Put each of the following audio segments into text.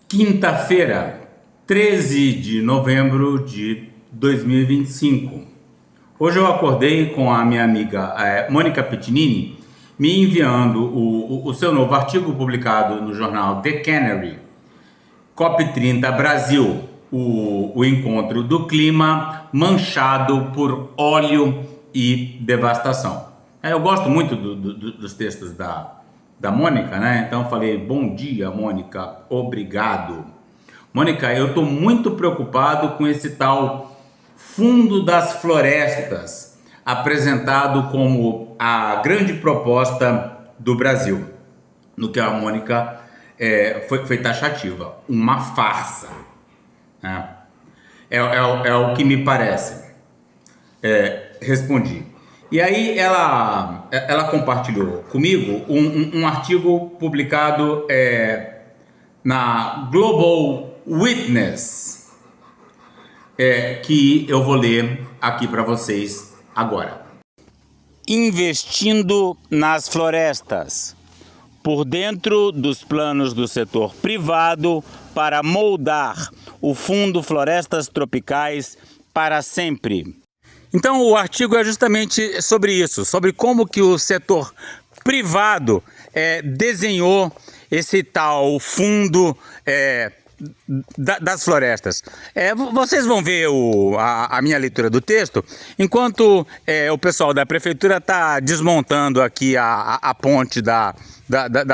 Quinta-feira, 13 de novembro de 2025. Hoje eu acordei com a minha amiga Mônica Pettinini me enviando o seu novo artigo publicado no jornal The Canary, COP30 Brasil, o encontro do clima manchado por óleo e devastação. Eu gosto muito dos textos da Mônica, né? Então eu falei, bom dia, Mônica, obrigado. Mônica, eu estou muito preocupado com esse tal Fundo das Florestas, apresentado como a grande proposta do Brasil, no que a Mônica foi taxativa, uma farsa. Né? É o que me parece. Respondi. E aí ela compartilhou comigo um artigo publicado na Global Witness, que eu vou ler aqui para vocês agora. Investindo nas florestas, por dentro dos planos do setor privado para moldar o Fundo Florestas Tropicais para sempre. Então o artigo é justamente sobre isso, sobre como que o setor privado desenhou esse tal fundo das florestas. Vocês vão ver a minha leitura do texto, enquanto o pessoal da prefeitura está desmontando aqui a ponte da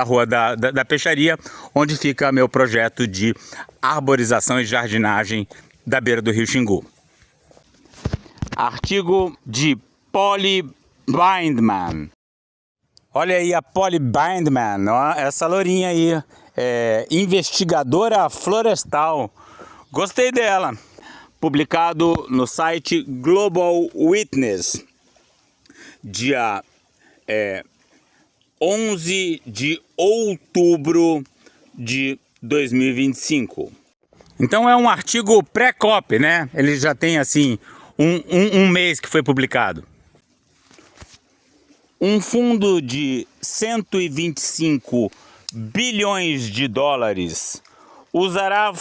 rua da Peixaria, onde fica meu projeto de arborização e jardinagem da beira do Rio Xingu. Artigo de Polly Bindman. Olha aí a Polly Bindman, ó, essa lourinha aí, investigadora florestal. Gostei dela. Publicado no site Global Witness, dia 11 de outubro de 2025. Então é um artigo pré-COP, né? Ele já tem assim um mês que foi publicado. Um fundo de 125 bilhões de dólares usará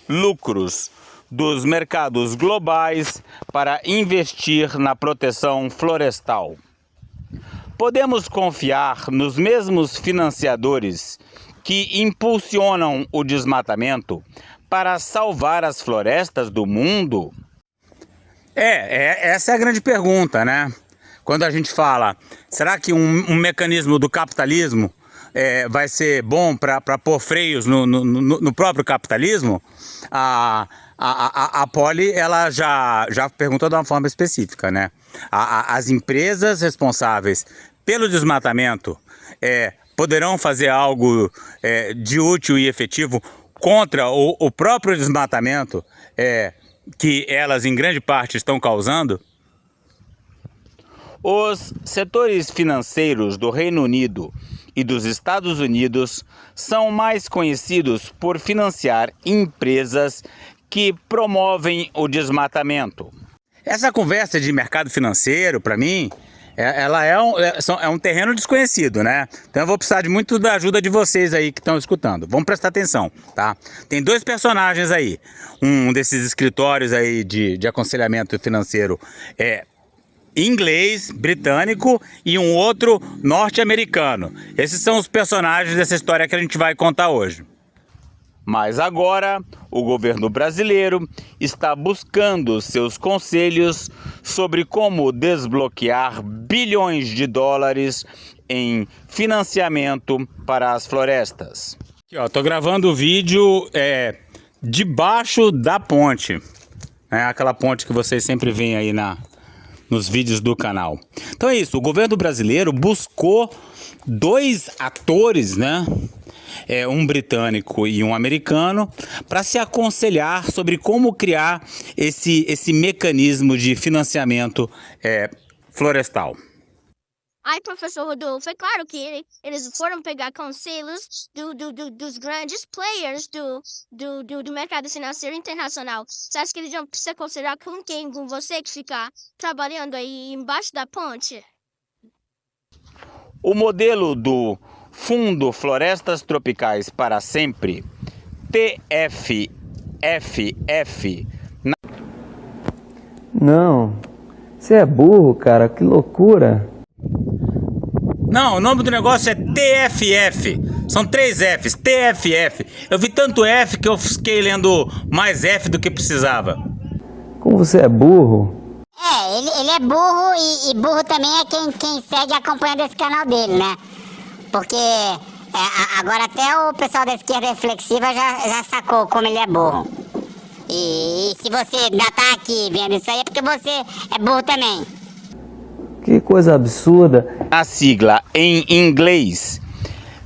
lucros dos mercados globais para investir na proteção florestal. Podemos confiar nos mesmos financiadores que impulsionam o desmatamento para salvar as florestas do mundo? Essa é a grande pergunta, né? Quando a gente fala, será que um mecanismo do capitalismo vai ser bom para pôr freios no próprio capitalismo? A Polly, ela já perguntou de uma forma específica, né? As empresas responsáveis pelo desmatamento poderão fazer algo de útil e efetivo contra o próprio desmatamento que elas em grande parte estão causando? Os setores financeiros do Reino Unido e dos Estados Unidos são mais conhecidos por financiar empresas que promovem o desmatamento. Essa conversa de mercado financeiro, para mim, ela é um terreno desconhecido, né? Então eu vou precisar de muito da ajuda de vocês aí que estão escutando. Vamos prestar atenção, tá? Tem dois personagens aí. Um desses escritórios aí de aconselhamento financeiro inglês, britânico, e um outro norte-americano. Esses são os personagens dessa história que a gente vai contar hoje. Mas agora, o governo brasileiro está buscando seus conselhos sobre como desbloquear bilhões de dólares em financiamento para as florestas. Aqui, ó, tô gravando o vídeo debaixo da ponte. Aquela ponte que vocês sempre veem aí nos vídeos do canal. Então é isso, o governo brasileiro buscou dois atores, né? Um britânico e um americano, para se aconselhar sobre como criar esse mecanismo de financiamento florestal. Aí, professor Rodolfo, é claro que eles foram pegar conselhos dos grandes players do mercado financeiro internacional. Você acha que eles vão se considerar com quem? Com você que ficar trabalhando aí embaixo da ponte? O modelo do Fundo Florestas Tropicais para Sempre, TFFF. Não, você é burro, cara, que loucura. Não, o nome do negócio é TFF. São 3 Fs, TFF. Eu vi tanto F que eu fiquei lendo mais F do que precisava. Como você é burro? Ele é burro e burro também é quem segue e acompanha esse canal dele, né? Porque agora até o pessoal da esquerda reflexiva já sacou como ele é burro. E se você ainda tá aqui vendo isso aí é porque você é burro também. Que coisa absurda. A sigla em inglês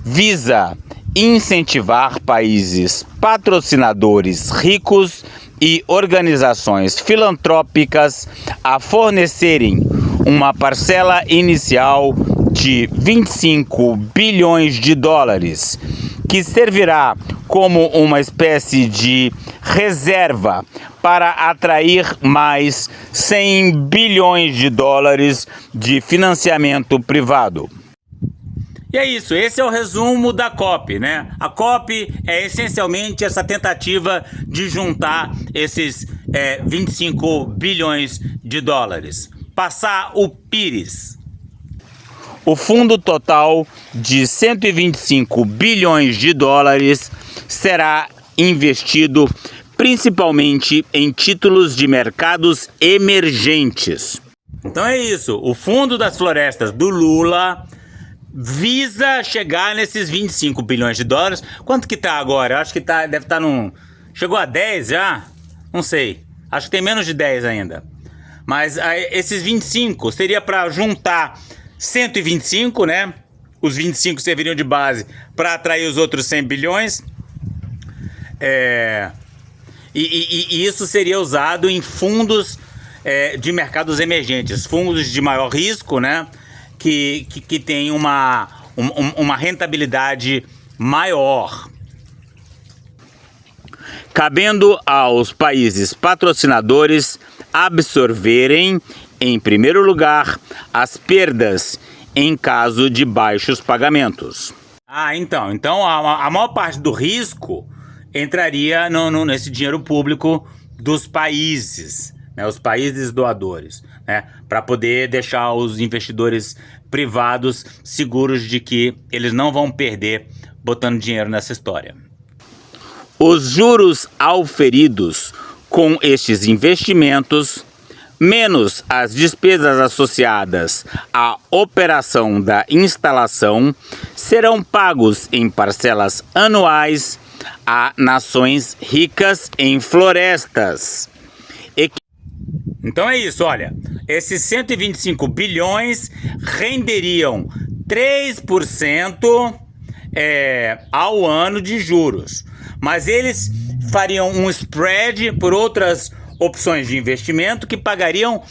visa incentivar países patrocinadores ricos e organizações filantrópicas a fornecerem uma parcela inicial de 25 bilhões de dólares, que servirá como uma espécie de reserva para atrair mais 100 bilhões de dólares de financiamento privado. E é isso, esse é o resumo da COP, né? A COP é essencialmente essa tentativa de juntar esses 25 bilhões de dólares. Passar o pires. O fundo total de 125 bilhões de dólares será investido principalmente em títulos de mercados emergentes. Então é isso, o Fundo das Florestas do Lula visa chegar nesses 25 bilhões de dólares. Quanto que tá agora? Eu acho que deve estar num... Chegou a 10 já? Não sei. Acho que tem menos de 10 ainda. Mas esses 25 seria para juntar 125, né? Os 25 serviriam de base para atrair os outros 100 bilhões. E isso seria usado em fundos de mercados emergentes, fundos de maior risco, né? Que tem uma rentabilidade maior, cabendo aos países patrocinadores absorverem, em primeiro lugar, as perdas em caso de baixos pagamentos. Então a maior parte do risco entraria nesse dinheiro público dos países, né, os países doadores, né, para poder deixar os investidores privados seguros de que eles não vão perder botando dinheiro nessa história. Os juros auferidos com estes investimentos, menos as despesas associadas à operação da instalação, serão pagos em parcelas anuais a nações ricas em florestas. Então é isso, olha, esses 125 bilhões renderiam 3% ao ano de juros, mas eles fariam um spread por outras opções de investimento que pagariam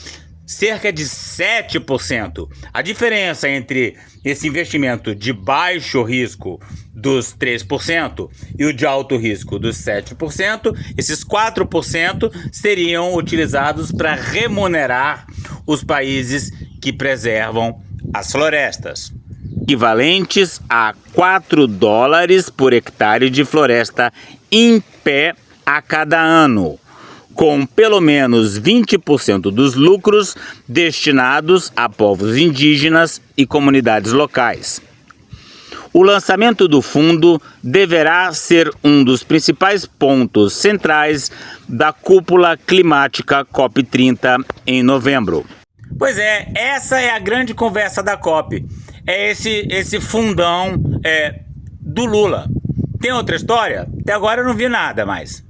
cerca de 7%. A diferença entre esse investimento de baixo risco dos 3% e o de alto risco dos 7%, esses 4% seriam utilizados para remunerar os países que preservam as florestas, equivalentes a 4 dólares por hectare de floresta em pé a cada ano, com pelo menos 20% dos lucros destinados a povos indígenas e comunidades locais. O lançamento do fundo deverá ser um dos principais pontos centrais da cúpula climática COP30 em novembro. Pois é, essa é a grande conversa da COP. É esse fundão do Lula. Tem outra história? Até agora eu não vi nada mais.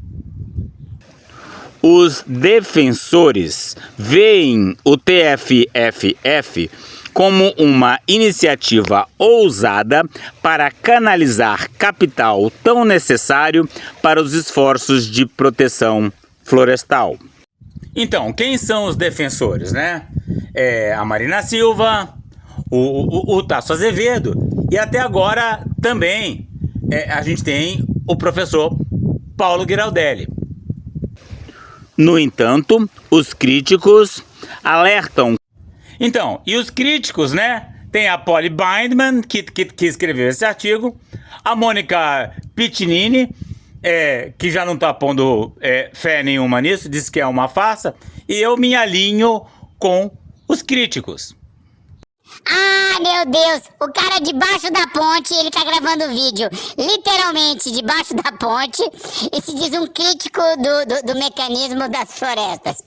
Os defensores veem o TFFF como uma iniciativa ousada para canalizar capital tão necessário para os esforços de proteção florestal. Então, quem são os defensores, né? A Marina Silva, o Tasso Azevedo. E até agora também a gente tem o professor Paulo Giraldelli. No entanto, os críticos alertam. Então, e os críticos, né? Tem a Polly Bindman, que escreveu esse artigo, a Mônica Piccinini, que já não está pondo fé nenhuma nisso, diz que é uma farsa, e eu me alinho com os críticos. Ah, meu Deus, o cara debaixo da ponte, ele tá gravando o vídeo literalmente debaixo da ponte e se diz um crítico do mecanismo das florestas.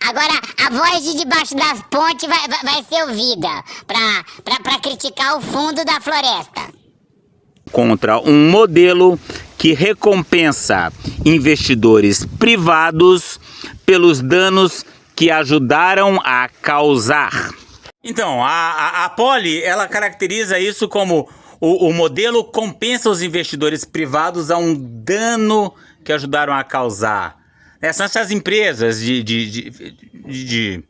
Agora, a voz de debaixo da ponte vai ser ouvida pra criticar o fundo da floresta. Contra um modelo que recompensa investidores privados pelos danos que ajudaram a causar. Então, a Polly, ela caracteriza isso como o modelo compensa os investidores privados a um dano que ajudaram a causar. São essas empresas de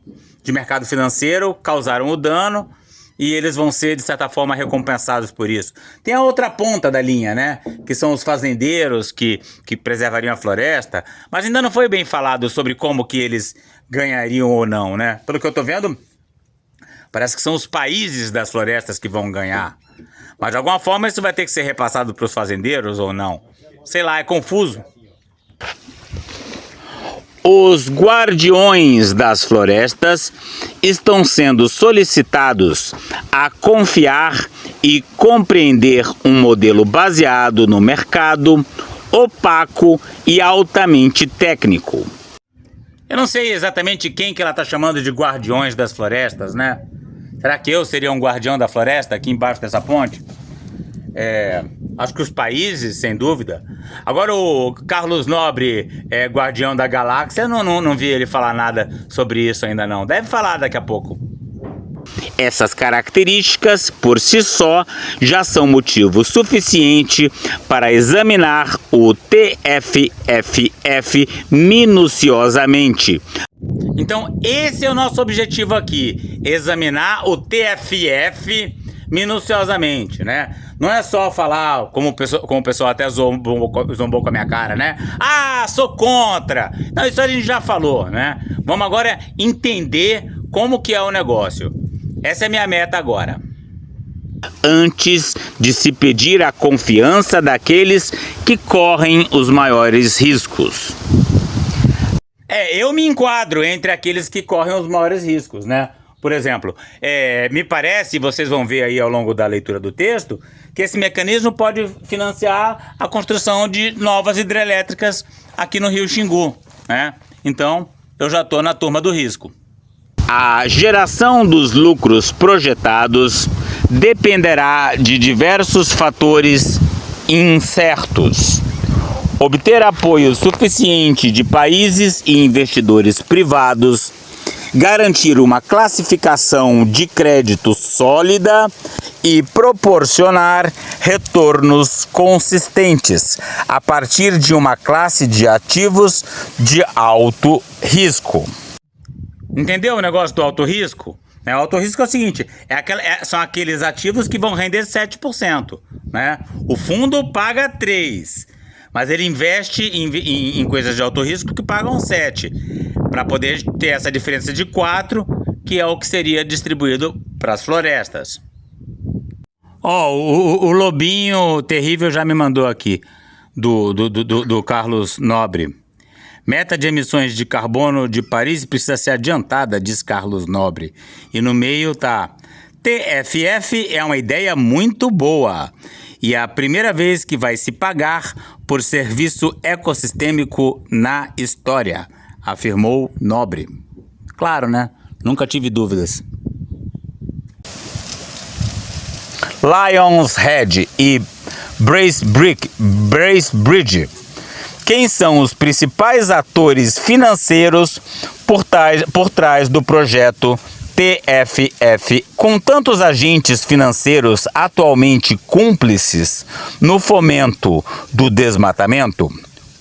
mercado financeiro causaram o dano e eles vão ser, de certa forma, recompensados por isso. Tem a outra ponta da linha, né? Que são os fazendeiros que preservariam a floresta, mas ainda não foi bem falado sobre como que eles ganhariam ou não, né? Pelo que eu tô vendo, parece que são os países das florestas que vão ganhar. Mas de alguma forma isso vai ter que ser repassado para os fazendeiros ou não? Sei lá, é confuso. Os guardiões das florestas estão sendo solicitados a confiar e compreender um modelo baseado no mercado, opaco e altamente técnico. Eu não sei exatamente quem que ela está chamando de guardiões das florestas, né? Será que eu seria um guardião da floresta aqui embaixo dessa ponte? Acho que os países, sem dúvida. Agora o Carlos Nobre é guardião da galáxia. Eu não vi ele falar nada sobre isso ainda não. Deve falar daqui a pouco. Essas características, por si só, já são motivo suficiente para examinar o TFFF minuciosamente. Então, esse é o nosso objetivo aqui, examinar o TFF minuciosamente, né? Não é só falar, como o pessoal até zombou com a minha cara, né? Ah, sou contra! Não, isso a gente já falou, né? Vamos agora entender como que é o negócio. Essa é a minha meta agora. Antes de se pedir a confiança daqueles que correm os maiores riscos. Eu me enquadro entre aqueles que correm os maiores riscos, né? Por exemplo, me parece, vocês vão ver aí ao longo da leitura do texto, que esse mecanismo pode financiar a construção de novas hidrelétricas aqui no Rio Xingu, né? Então, eu já estou na turma do risco. A geração dos lucros projetados dependerá de diversos fatores incertos. Obter apoio suficiente de países e investidores privados, garantir uma classificação de crédito sólida e proporcionar retornos consistentes a partir de uma classe de ativos de alto risco. Entendeu o negócio do alto risco? O alto risco é o seguinte, são aqueles ativos que vão render 7%, né? O fundo paga 3%, mas ele investe em coisas de alto risco que pagam 7%, para poder ter essa diferença de 4%, que é o que seria distribuído para as florestas. O Lobinho Terrível já me mandou aqui, do Carlos Nobre. Meta de emissões de carbono de Paris precisa ser adiantada, diz Carlos Nobre. E no meio tá: TFF é uma ideia muito boa e é a primeira vez que vai se pagar por serviço ecossistêmico na história, afirmou Nobre. Claro, né? Nunca tive dúvidas. Lionshead e Bracebridge. Quem são os principais atores financeiros por trás do projeto TFF? Com tantos agentes financeiros atualmente cúmplices no fomento do desmatamento,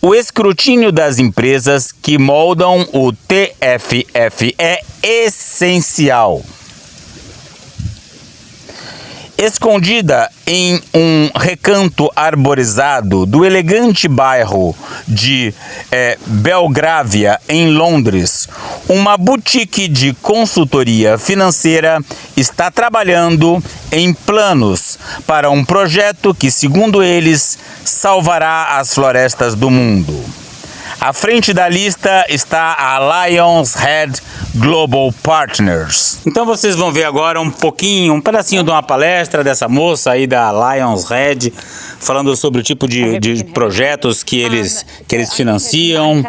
o escrutínio das empresas que moldam o TFF é essencial. Escondida em um recanto arborizado do elegante bairro de Belgravia, em Londres, uma boutique de consultoria financeira está trabalhando em planos para um projeto que, segundo eles, salvará as florestas do mundo. À frente da lista está a Lionshead Global Partners. Então vocês vão ver agora um pedacinho de uma palestra dessa moça aí da Lionshead, falando sobre o tipo de projetos que eles financiam.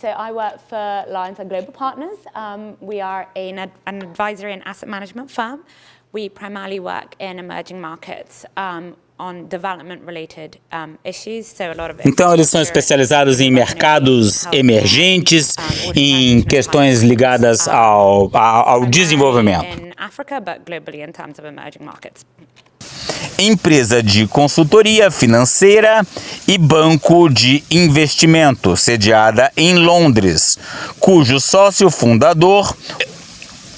So I work for Lionshead Global Partners. We are an advisory and asset management firm. We primarily work in emerging markets. On development-related issues, so a lot of então eles são especializados em mercados emergentes, em questões ligadas ao desenvolvimento. In Africa, but globally in terms of emerging markets. Empresa de consultoria financeira e banco de investimento, sediada em Londres, cujo sócio fundador,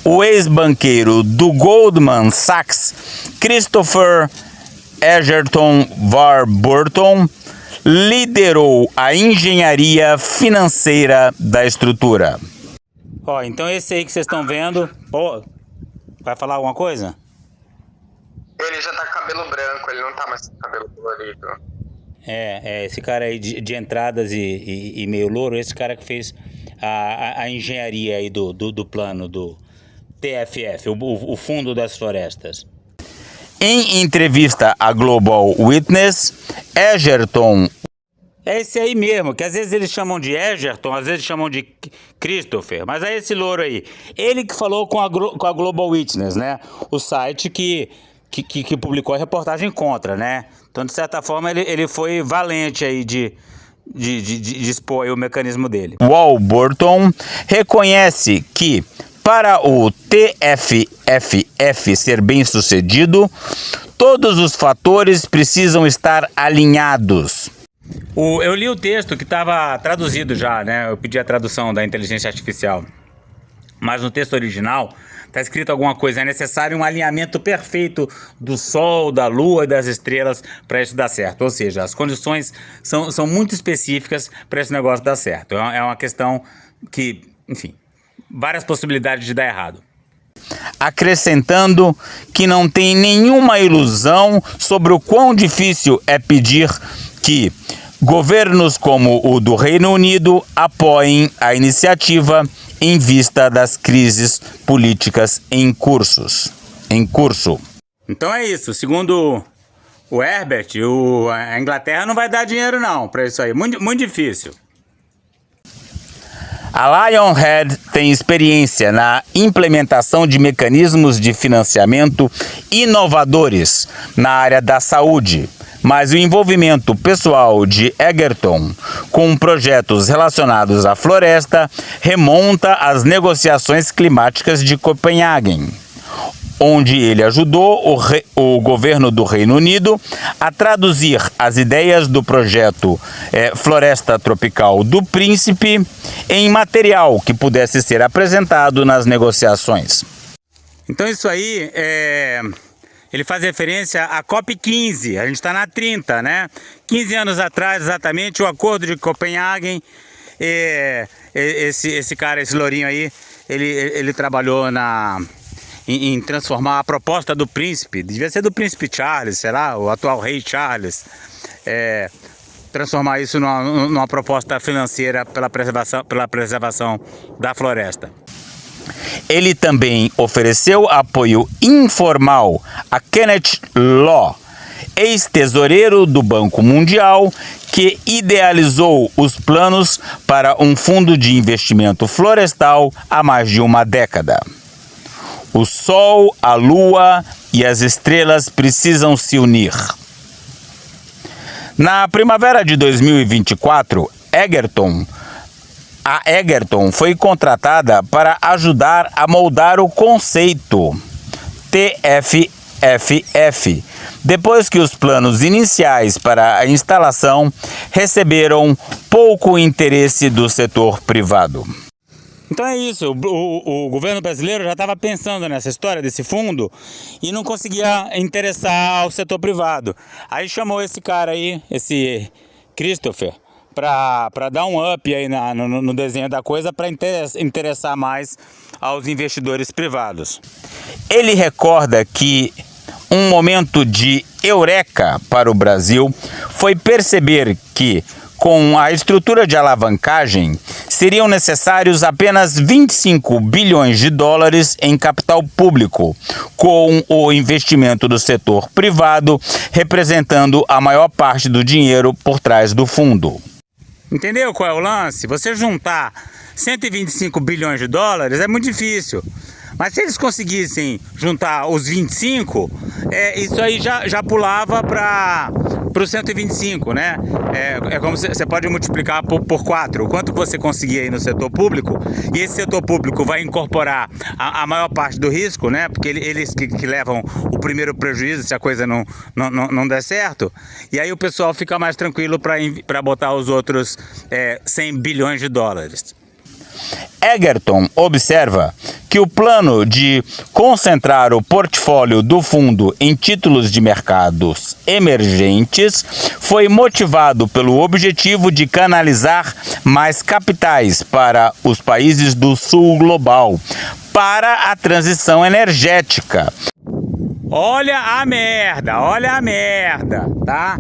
o ex-banqueiro do Goldman Sachs, Christopher Egerton Warburton, liderou a engenharia financeira da estrutura. Então esse aí que vocês estão vendo, vai falar alguma coisa? Ele já tá com cabelo branco, ele não tá mais com cabelo colorido. Esse cara aí de entradas e meio louro, esse cara que fez a engenharia aí do plano do TFF, o Fundo das Florestas. Em entrevista à Global Witness, Egerton... É esse aí mesmo, que às vezes eles chamam de Egerton, às vezes chamam de Christopher, mas é esse louro aí. Ele que falou com a Global Witness, né? O site que publicou a reportagem contra, né? Então, de certa forma, ele foi valente aí de expor aí o mecanismo dele. Warburton reconhece que, para o TFFF ser bem sucedido, todos os fatores precisam estar alinhados. Eu li o texto que estava traduzido já, né? Eu pedi a tradução da inteligência artificial. Mas no texto original está escrito alguma coisa. É necessário um alinhamento perfeito do Sol, da Lua e das estrelas para isso dar certo. Ou seja, as condições são muito específicas para esse negócio dar certo. É uma questão que, enfim, várias possibilidades de dar errado. Acrescentando que não tem nenhuma ilusão sobre o quão difícil é pedir que governos como o do Reino Unido apoiem a iniciativa em vista das crises políticas em curso. Então é isso. Segundo o Herbert, a Inglaterra não vai dar dinheiro não para isso aí. Muito difícil. A Lionshead tem experiência na implementação de mecanismos de financiamento inovadores na área da saúde, mas o envolvimento pessoal de Egerton com projetos relacionados à floresta remonta às negociações climáticas de Copenhague, onde ele ajudou o governo do Reino Unido a traduzir as ideias do projeto Floresta Tropical do Príncipe em material que pudesse ser apresentado nas negociações. Então isso aí ele faz referência à COP15, a gente está na 30, né? 15 anos atrás, exatamente, o Acordo de Copenhague, esse cara, esse lourinho aí, ele trabalhou em transformar a proposta do príncipe, devia ser do príncipe Charles, sei lá, o atual rei Charles, transformar isso numa proposta financeira pela preservação da floresta. Ele também ofereceu apoio informal a Kenneth Law, ex-tesoureiro do Banco Mundial, que idealizou os planos para um fundo de investimento florestal há mais de uma década. O Sol, a Lua e as estrelas precisam se unir. Na primavera de 2024, a Egerton foi contratada para ajudar a moldar o conceito TFFF, depois que os planos iniciais para a instalação receberam pouco interesse do setor privado. Então é isso, o governo brasileiro já estava pensando nessa história desse fundo e não conseguia interessar ao setor privado. Aí chamou esse cara aí, esse Christopher, para dar um up aí no desenho da coisa, para interessar mais aos investidores privados. Ele recorda que um momento de eureka para o Brasil foi perceber que, com a estrutura de alavancagem, seriam necessários apenas 25 bilhões de dólares em capital público, com o investimento do setor privado representando a maior parte do dinheiro por trás do fundo. Entendeu qual é o lance? Você juntar 125 bilhões de dólares é muito difícil. Mas se eles conseguissem juntar os 25, isso aí já pulava para os 125, né? É como você pode multiplicar por 4. O quanto você conseguir aí no setor público, e esse setor público vai incorporar a maior parte do risco, né? Porque eles que levam o primeiro prejuízo se a coisa não der certo. E aí o pessoal fica mais tranquilo para botar os outros 100 bilhões de dólares. Egerton observa que o plano de concentrar o portfólio do fundo em títulos de mercados emergentes foi motivado pelo objetivo de canalizar mais capitais para os países do sul global para a transição energética. Olha a merda, tá?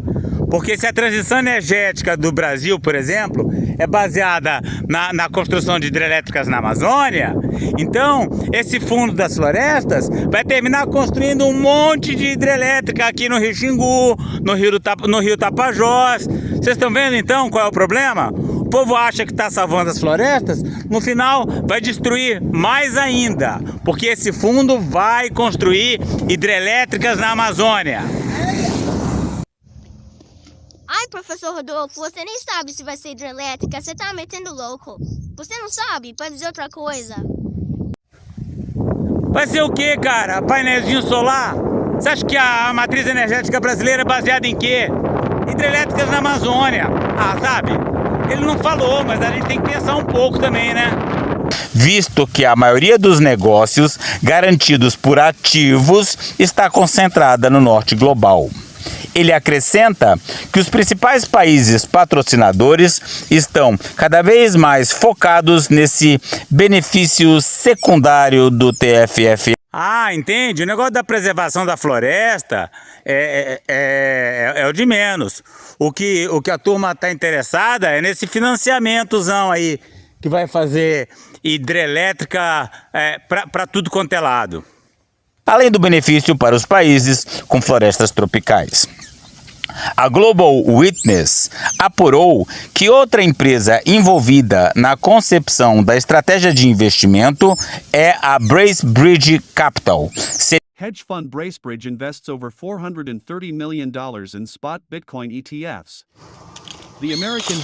Porque se a transição energética do Brasil, por exemplo, é baseada na construção de hidrelétricas na Amazônia, então esse fundo das florestas vai terminar construindo um monte de hidrelétrica aqui no Rio Xingu, no Rio Tapajós. Vocês estão vendo então qual é o problema? O povo acha que está salvando as florestas, no final vai destruir mais ainda, porque esse fundo vai construir hidrelétricas na Amazônia. Ai, professor Rodolfo, você nem sabe se vai ser hidrelétrica, você tá metendo louco. Você não sabe, pode dizer outra coisa. Vai ser o quê, cara? Painelzinho solar? Você acha que a matriz energética brasileira é baseada em quê? Hidrelétricas na Amazônia. Ah, sabe? Ele não falou, mas a gente tem que pensar um pouco também, né? Visto que a maioria dos negócios garantidos por ativos está concentrada no norte global. Ele acrescenta que os principais países patrocinadores estão cada vez mais focados nesse benefício secundário do TFF. Ah, entende? O negócio da preservação da floresta é o de menos. O que a turma está interessada é nesse financiamentozão aí, que vai fazer hidrelétrica para tudo quanto é lado. Além do benefício para os países com florestas tropicais. A Global Witness apurou que outra empresa envolvida na concepção da estratégia de investimento é a Bracebridge Capital. Hedge fund Bracebridge invests over $430 million in spot Bitcoin ETFs.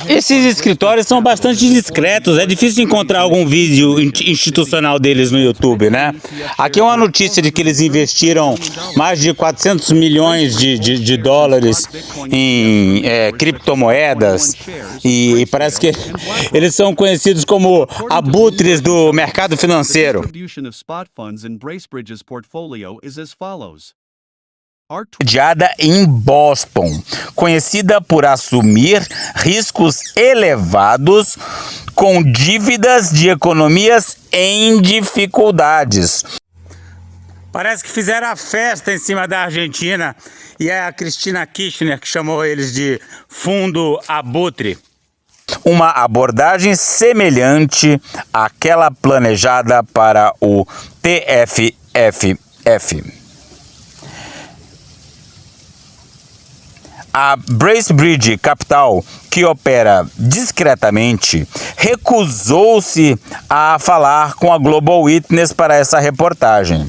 Esses escritórios são bastante discretos, é difícil encontrar algum vídeo institucional deles no YouTube, né? Aqui é uma notícia de que eles investiram mais de 400 milhões de dólares em criptomoedas e parece que eles são conhecidos como abutres do mercado financeiro. Sediada em Boston, conhecida por assumir riscos elevados com dívidas de economias em dificuldades. Parece que fizeram a festa em cima da Argentina e é a Cristina Kirchner que chamou eles de fundo abutre. Uma abordagem semelhante àquela planejada para o TFF. A Bracebridge Capital, que opera discretamente, recusou-se a falar com a Global Witness para essa reportagem.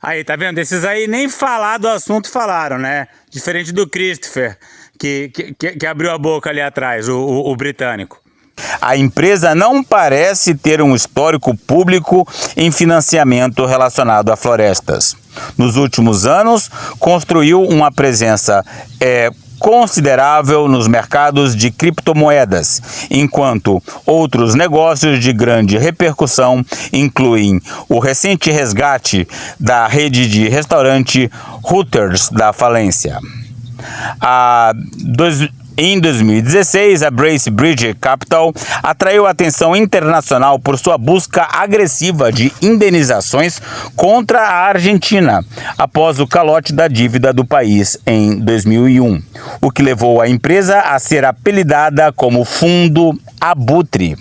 Aí, tá vendo? Esses aí nem falar do assunto falaram, né? Diferente do Christopher, que abriu a boca ali atrás, o britânico. A empresa não parece ter um histórico público em financiamento relacionado a florestas. Nos últimos anos, construiu uma presença considerável nos mercados de criptomoedas, enquanto outros negócios de grande repercussão incluem o recente resgate da rede de restaurante Hooters da falência. Em 2016, a Bracebridge Capital atraiu a atenção internacional por sua busca agressiva de indenizações contra a Argentina, após o calote da dívida do país em 2001, o que levou a empresa a ser apelidada como Fundo Abutre.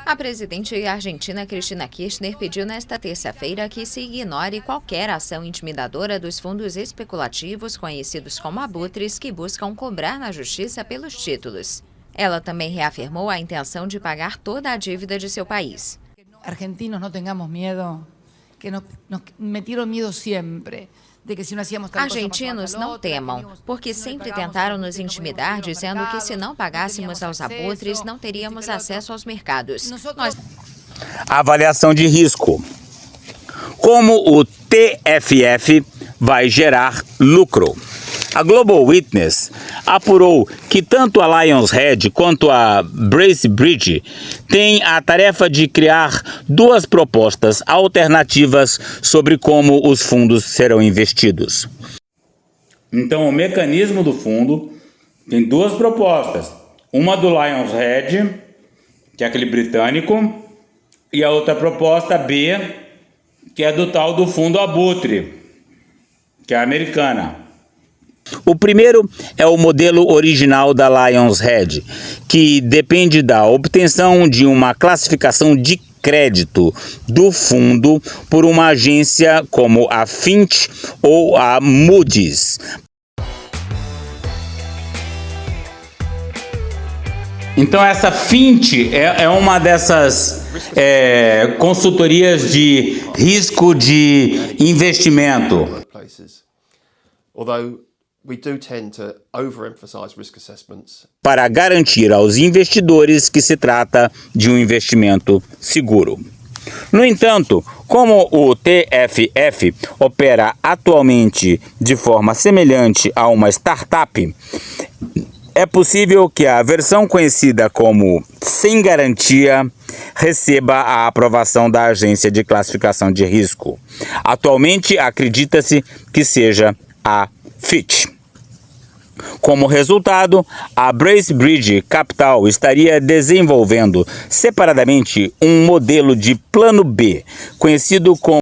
A presidente argentina Cristina Kirchner pediu nesta terça-feira que se ignore qualquer ação intimidadora dos fundos especulativos conhecidos como abutres que buscam cobrar na justiça pelos títulos. Ela também reafirmou a intenção de pagar toda a dívida de seu país. Argentinos não tenhamos medo, que nos metiram medo sempre. Argentinos não temam, porque sempre tentaram nos intimidar dizendo que se não pagássemos aos abutres, não teríamos acesso aos mercados. Avaliação de risco. Como o TFF vai gerar lucro? A Global Witness apurou que tanto a LionsHedge quanto a Bracebridge têm a tarefa de criar duas propostas alternativas sobre como os fundos serão investidos. Então, o mecanismo do fundo tem duas propostas. Uma do LionsHedge, que é aquele britânico, e a outra proposta B, que é do tal do fundo Abutre, que é a americana. O primeiro é o modelo original da LionsHedge, que depende da obtenção de uma classificação de crédito do fundo por uma agência como a Fitch ou a Moody's. Então essa Fitch é uma dessas consultorias de risco de investimento. Para garantir aos investidores que se trata de um investimento seguro. No entanto, como o TFF opera atualmente de forma semelhante a uma startup, é possível que a versão conhecida como sem garantia receba a aprovação da agência de classificação de risco. Atualmente, acredita-se que seja a Fitch. Como resultado, a Bracebridge Capital estaria desenvolvendo separadamente um modelo de plano B, conhecido como...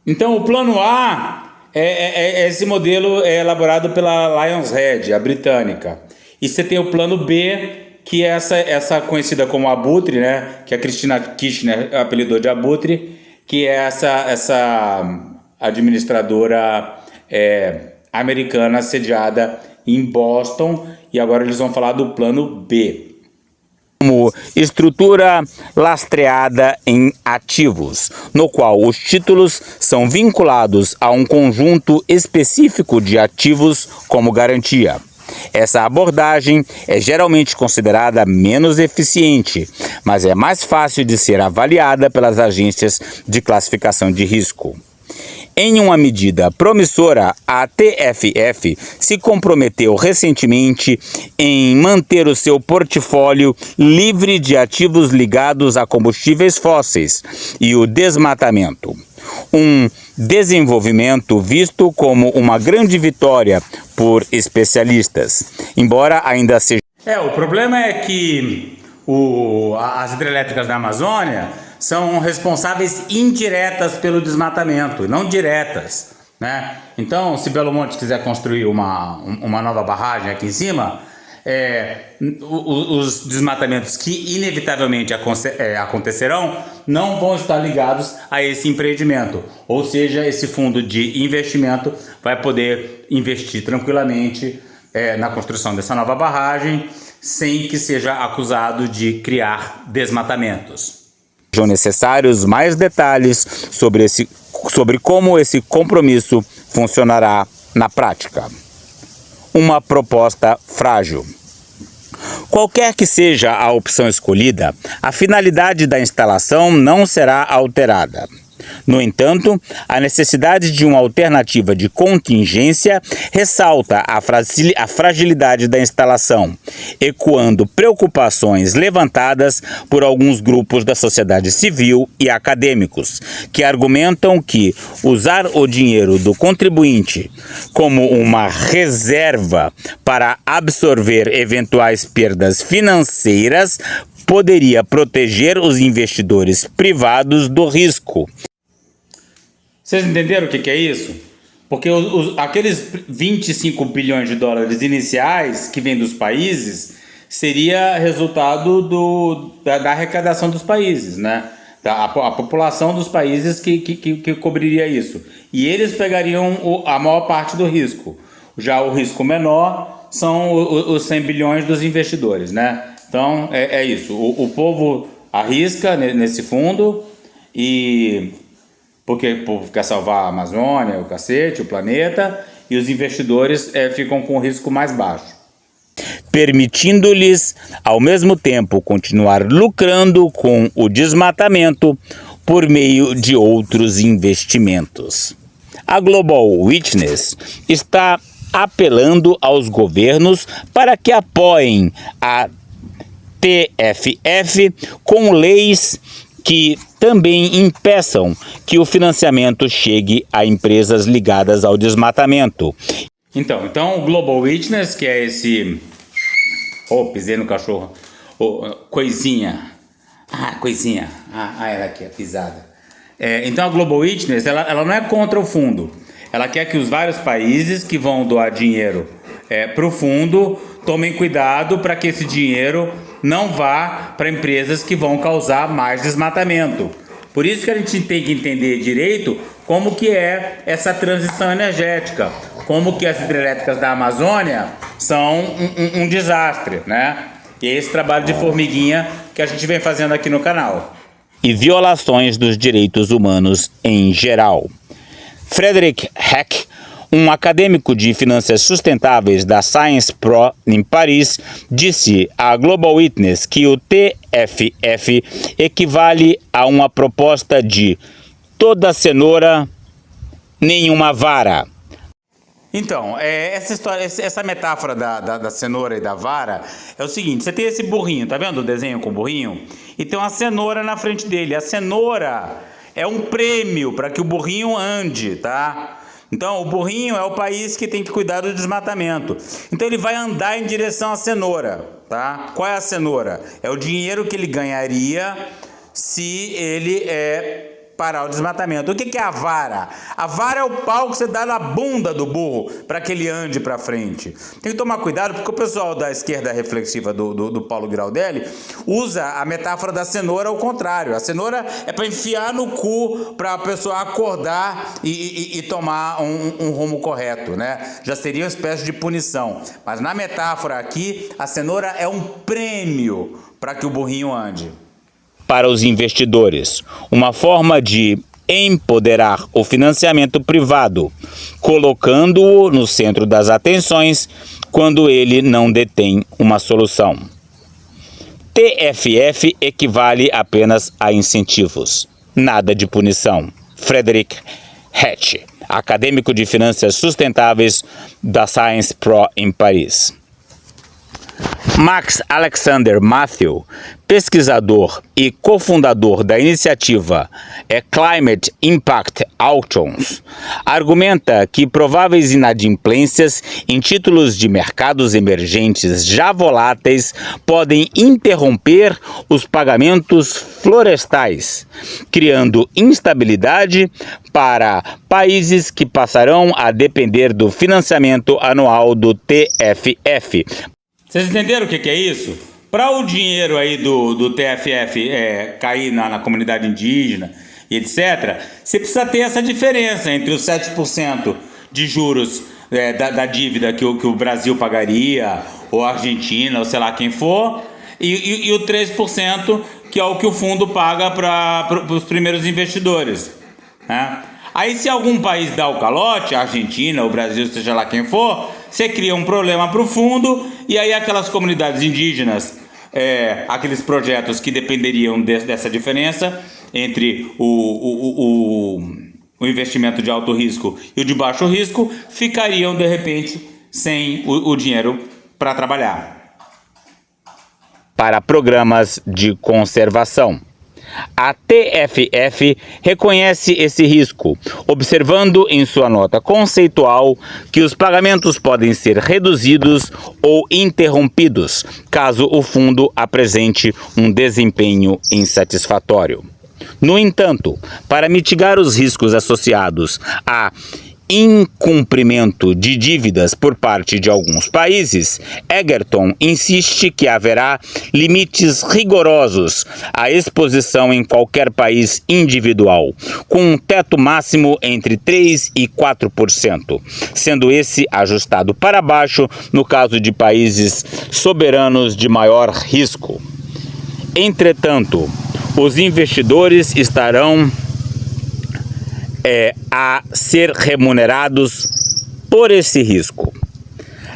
Então, o plano A esse modelo é elaborado pela LionsHedge, a britânica. E você tem o plano B, que é essa conhecida como Abutre, né? Que a Cristina Kirchner apelidou de Abutre, que é essa administradora americana sediada em Boston, e agora eles vão falar do plano B. Como estrutura lastreada em ativos, no qual os títulos são vinculados a um conjunto específico de ativos como garantia. Essa abordagem é geralmente considerada menos eficiente, mas é mais fácil de ser avaliada pelas agências de classificação de risco. Em uma medida promissora, a TFF se comprometeu recentemente em manter o seu portfólio livre de ativos ligados a combustíveis fósseis e o desmatamento. Um desenvolvimento visto como uma grande vitória por especialistas, embora ainda seja... O problema é que as hidrelétricas da Amazônia são responsáveis indiretas pelo desmatamento, não diretas, né? Então, se Belo Monte quiser construir uma nova barragem aqui em cima, os desmatamentos que inevitavelmente acontecerão não vão estar ligados a esse empreendimento. Ou seja, esse fundo de investimento vai poder investir tranquilamente na construção dessa nova barragem, sem que seja acusado de criar desmatamentos. São necessários mais detalhes sobre como esse compromisso funcionará na prática. Uma proposta frágil. Qualquer que seja a opção escolhida, a finalidade da instalação não será alterada. No entanto, a necessidade de uma alternativa de contingência ressalta a fragilidade da instalação, ecoando preocupações levantadas por alguns grupos da sociedade civil e acadêmicos, que argumentam que usar o dinheiro do contribuinte como uma reserva para absorver eventuais perdas financeiras poderia proteger os investidores privados do risco. Vocês entenderam o que é isso? Porque aqueles 25 bilhões de dólares iniciais que vêm dos países seria resultado da arrecadação dos países, né? A população dos países que cobriria isso. E eles pegariam a maior parte do risco. Já o risco menor são os 100 bilhões dos investidores, né? Então, é isso. O povo arrisca nesse fundo, porque o povo quer salvar a Amazônia, o cacete, o planeta, e os investidores ficam com o risco mais baixo, permitindo-lhes, ao mesmo tempo, continuar lucrando com o desmatamento por meio de outros investimentos. A Global Witness está apelando aos governos para que apoiem a TFF com leis que também impeçam que o financiamento chegue a empresas ligadas ao desmatamento. Então o Global Witness, que é esse... pisei no cachorro. Coisinha. Coisinha. Ela aqui, a pisada. Então a Global Witness, ela não é contra o fundo. Ela quer que os vários países que vão doar dinheiro para o fundo tomem cuidado para que esse dinheiro não vá para empresas que vão causar mais desmatamento. Por isso que a gente tem que entender direito como que é essa transição energética, como que as hidrelétricas da Amazônia são um desastre, né? E é esse trabalho de formiguinha que a gente vem fazendo aqui no canal. E violações dos direitos humanos em geral. Frederick Heck, um acadêmico de finanças sustentáveis da Sciences Po em Paris, disse à Global Witness que o TFF equivale a uma proposta de toda cenoura, nenhuma vara. Então, essa metáfora da cenoura e da vara é o seguinte: você tem esse burrinho, tá vendo o desenho com o burrinho? E tem uma cenoura na frente dele. A cenoura é um prêmio para que o burrinho ande, tá? Então, o burrinho é o país que tem que cuidar do desmatamento. Então, ele vai andar em direção à cenoura, tá? Qual é a cenoura? É o dinheiro que ele ganharia se ele parar o desmatamento. O que é a vara? A vara é o pau que você dá na bunda do burro para que ele ande para frente. Tem que tomar cuidado porque o pessoal da esquerda reflexiva do Paulo Giraldelli usa a metáfora da cenoura ao contrário. A cenoura é para enfiar no cu para a pessoa acordar e tomar um rumo correto, né? Já seria uma espécie de punição. Mas na metáfora aqui, a cenoura é um prêmio para que o burrinho ande. Para os investidores, uma forma de empoderar o financiamento privado, colocando-o no centro das atenções quando ele não detém uma solução. TFF equivale apenas a incentivos, nada de punição. Frederick Hatch, acadêmico de finanças sustentáveis da Sciences Po em Paris. Max Alexander Matthew, pesquisador e cofundador da iniciativa Climate Impact Auctions, argumenta que prováveis inadimplências em títulos de mercados emergentes já voláteis podem interromper os pagamentos florestais, criando instabilidade para países que passarão a depender do financiamento anual do TFF. Vocês entenderam o que é isso? Para o dinheiro aí do TFF cair na comunidade indígena e etc., você precisa ter essa diferença entre os 7% de juros da dívida que o Brasil pagaria, ou a Argentina, ou sei lá quem for, e o 3% que é o que o fundo paga para os primeiros investidores, né? Aí se algum país dá o calote, a Argentina, o Brasil, seja lá quem for, você cria um problema para o fundo e aí aquelas comunidades indígenas, aqueles projetos que dependeriam dessa diferença, entre o investimento de alto risco e o de baixo risco, ficariam de repente sem o dinheiro para trabalhar. Para programas de conservação. A TFF reconhece esse risco, observando em sua nota conceitual que os pagamentos podem ser reduzidos ou interrompidos, caso o fundo apresente um desempenho insatisfatório. No entanto, para mitigar os riscos associados a incumprimento de dívidas por parte de alguns países, Egerton insiste que haverá limites rigorosos à exposição em qualquer país individual, com um teto máximo entre 3% e 4%, sendo esse ajustado para baixo no caso de países soberanos de maior risco. Entretanto, os investidores estarão a ser remunerados por esse risco.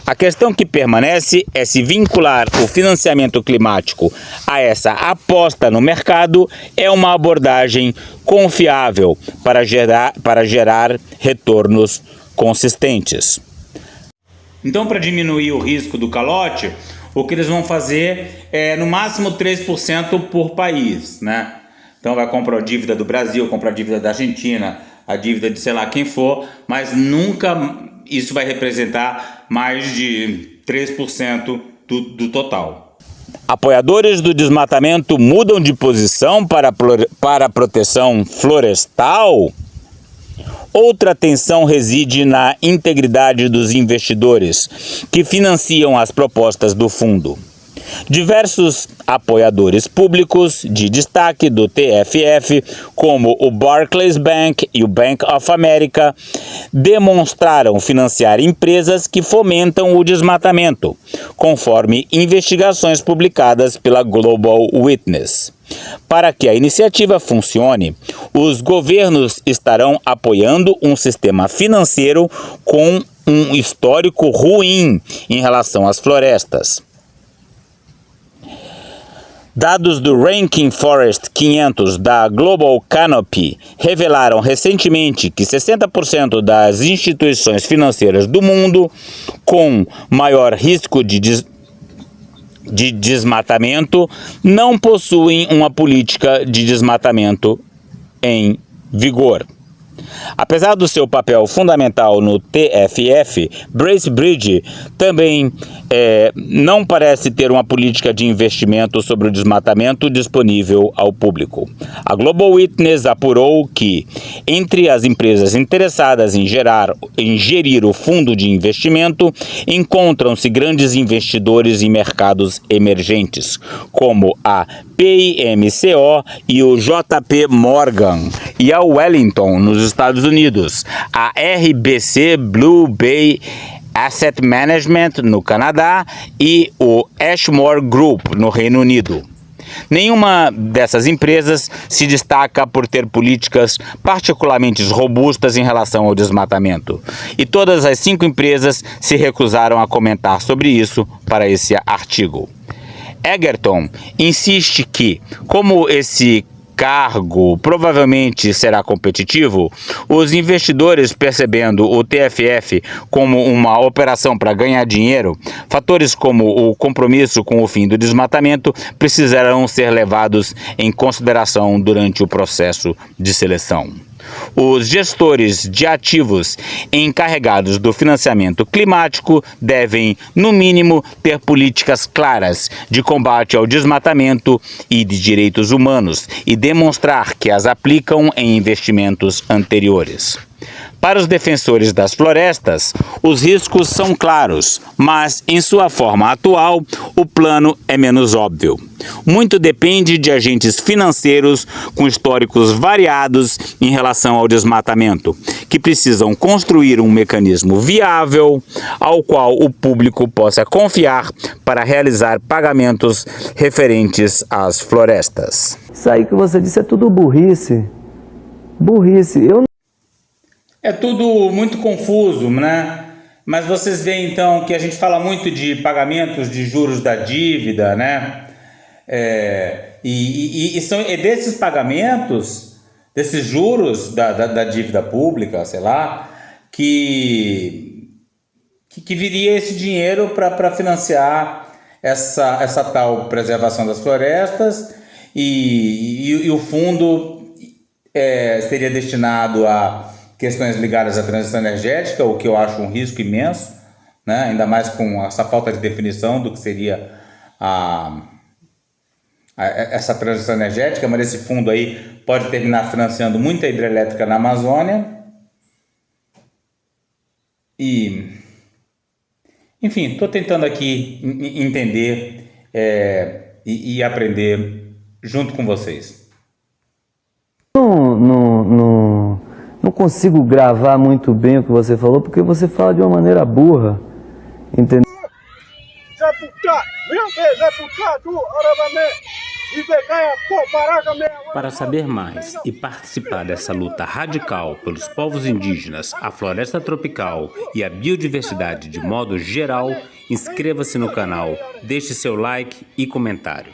A questão que permanece é se vincular o financiamento climático a essa aposta no mercado é uma abordagem confiável para gerar retornos consistentes. Então, para diminuir o risco do calote, o que eles vão fazer é no máximo 3% por país, né? Então vai comprar a dívida do Brasil, comprar a dívida da Argentina, a dívida de sei lá quem for, mas nunca isso vai representar mais de 3% do total. Apoiadores do desmatamento mudam de posição para a proteção florestal? Outra tensão reside na integridade dos investidores que financiam as propostas do fundo. Diversos apoiadores públicos de destaque do TFF, como o Barclays Bank e o Bank of America, demonstraram financiar empresas que fomentam o desmatamento, conforme investigações publicadas pela Global Witness. Para que a iniciativa funcione, os governos estarão apoiando um sistema financeiro com um histórico ruim em relação às florestas. Dados do Ranking Forest 500 da Global Canopy revelaram recentemente que 60% das instituições financeiras do mundo com maior risco de desmatamento não possuem uma política de desmatamento em vigor. Apesar do seu papel fundamental no TFF, Bracebridge também não parece ter uma política de investimento sobre o desmatamento disponível ao público. A Global Witness apurou que, entre as empresas interessadas em gerir o fundo de investimento, encontram-se grandes investidores em mercados emergentes, como a PIMCO e o JP Morgan, e a Wellington, nos Estados Unidos, a RBC Blue Bay Asset Management, no Canadá, e o Ashmore Group, no Reino Unido. Nenhuma dessas empresas se destaca por ter políticas particularmente robustas em relação ao desmatamento. E todas as 5 empresas se recusaram a comentar sobre isso para esse artigo. Egerton insiste que, como esse cargo provavelmente será competitivo, os investidores, percebendo o TFF como uma operação para ganhar dinheiro, fatores como o compromisso com o fim do desmatamento precisarão ser levados em consideração durante o processo de seleção. Os gestores de ativos encarregados do financiamento climático devem, no mínimo, ter políticas claras de combate ao desmatamento e de direitos humanos e demonstrar que as aplicam em investimentos anteriores. Para os defensores das florestas, os riscos são claros, mas em sua forma atual, o plano é menos óbvio. Muito depende de agentes financeiros com históricos variados em relação ao desmatamento, que precisam construir um mecanismo viável ao qual o público possa confiar para realizar pagamentos referentes às florestas. Isso aí que você disse é tudo burrice. Burrice. É tudo muito confuso, né? Mas vocês veem então que a gente fala muito de pagamentos de juros da dívida, né? E são desses pagamentos, desses juros da dívida pública, sei lá, que viria esse dinheiro para financiar essa tal preservação das florestas, e o fundo seria destinado a questões ligadas à transição energética, o que eu acho um risco imenso, né? Ainda mais com essa falta de definição do que seria essa transição energética, mas esse fundo aí pode terminar financiando muita hidrelétrica na Amazônia. Enfim, estou tentando aqui entender e aprender junto com vocês. Não consigo gravar muito bem o que você falou, porque você fala de uma maneira burra, entendeu? Para saber mais e participar dessa luta radical pelos povos indígenas, a floresta tropical e a biodiversidade de modo geral, inscreva-se no canal, deixe seu like e comentário.